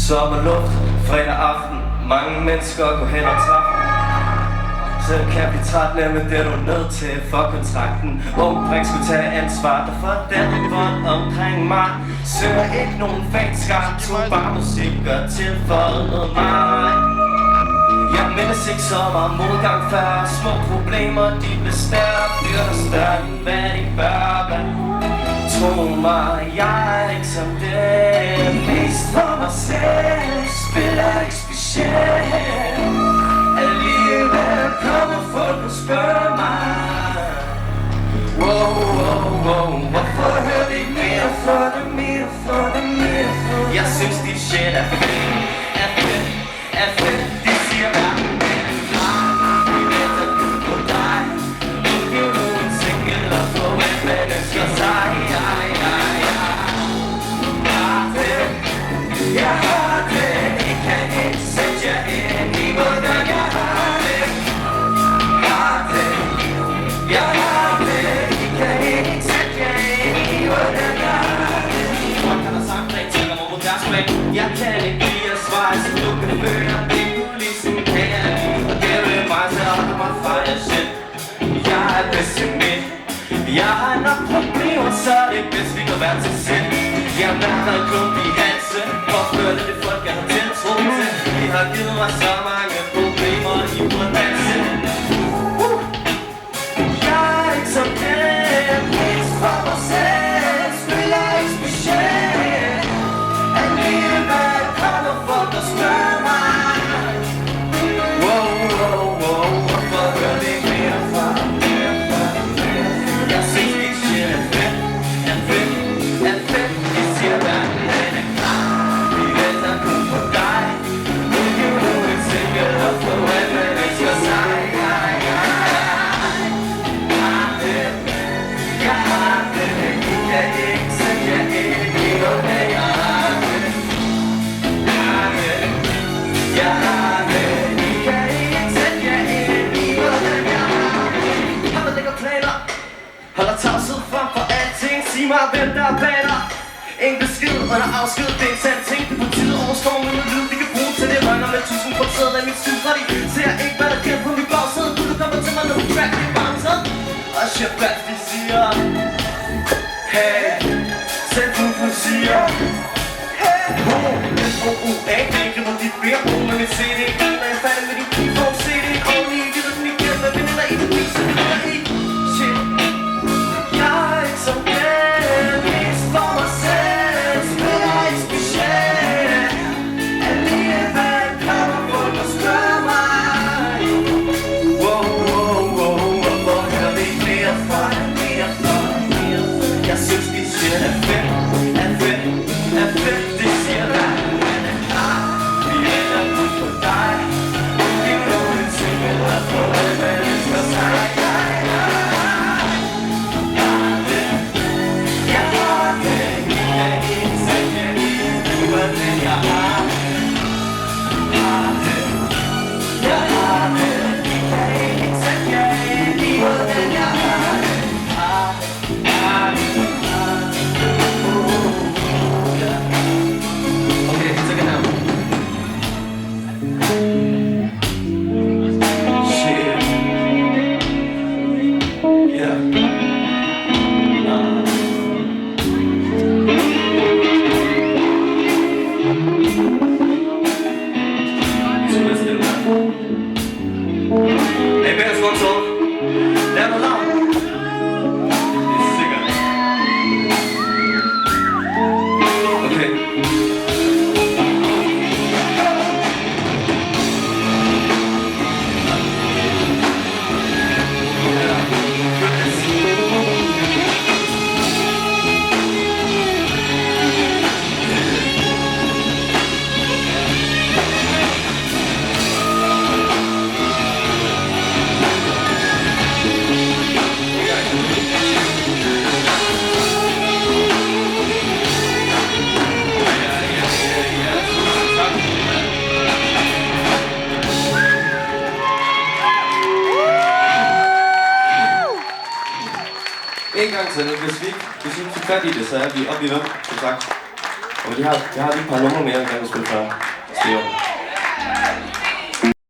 Sommerluft, fredag aften, mange mennesker går hen og træffer. Selv kan jeg blive træt, men det er du nødt til for kontrakten. Ung dreng skulle tage ansvar, derfor den bånd omkring mig. Søger ikke nogen fanskar, tog bare musik og tilføjede mig. Jeg mindes ikke så meget modgang før, små problemer de blev større, bliver større end hvad de bør være. Tro mig, jeg er ikke som det, mest for mig selv, spiller ikke specielt. Alligevel kommer folk og spørger mig, wow, wow, wow, hvorfor hører vi ikke mere for det, mere for det, mere for det? Jeg synes de shit er fedt, er fedt, er fedt. De siger hverken er klar, vi venter kun på dig. Nu giver du en single og få et mennesker sig. Jeg har det, I kan ikke sætte jer ind i hvordan jeg har det. Har det, jeg har det, I kan ikke sætte jer ind i hvordan jeg har det. Folk har der sagt, at I tænker mig på deres plan. Jeg kan ikke lide at svare, så du kan føle, at det er kulissen kan jeg lide. Og det er mig, så holder mig fra jer shit. Jeg er pessimist. Jeg har nok problemer, så det er bedst, vi kan være til sind. Jeg mærker en klump i halsen, for at føle det folk, jeg har tiltro til. De har givet mig så mange problemer, I burde danse. Jeg er ikke som dem, mest for mig selv, spiller ikke specielt. Alligevel kommer folk og spørger mig, wow, wow, wow, hvorfor hører vi ikke mere fra? Jeg synes ikke shit er fedt, er fedt, er fedt. De siger verden den er klar, vi venter kun på dig. Nu giver du en single og få et mennesker sig. Jeg har det, I kan ikke sætte jer ind i hvordan jeg har det. Jeg har det, I kan ikke sætte jer ind i hvordan jeg har det. Har der ligger planer, holder tavshed frem for alting. Sig mig hvem der er bag dig. Ingen besked under afsked, det er en sand ting. Det er på tide overstår med noget lyd, de kan bruge til det. Røgner med 1000 produceret af mit syd, for de ser ikke hvad der sker på mit bagsæde. Du kommer til mig når du track det varmt så. Og Shabazz de siger, hey, selv du siger, hey, ikke griber dit bære på med mit CD. Når jeg falder med din keyform CD, og lige gider den igen, hvad veninder i det viser, det er i. Shit, jeg er ikke som den, mest for mig selv, spiller ikke specielt. Alligevel kommer folk og spørger mig, wow, wow, wow, hvorfor hører vi ikke mere fra det, mere fra det, mere fra det? Jeg synes de shit er fedt, er fedt, er fedt. De siger verden den er klar, vi venter kun på dig. Nu giver du en single og få et mennesker sig. Jeg har det, I kan ikke sætte jer ind i hvordan jeg har det. Har det, jeg har det, I kan ikke sætte jer ind i hvordan jeg har det. Har det, har det, har det. Okay, take it now. Shit. Yeah. Hey, Ben's one song. Never long. It's sicker. Okay. En gang til, hvis vi ikke fik fat i det, så er vi op i noget. Tak. Og jeg har lige et par numre mere, jeg gerne vil spille for.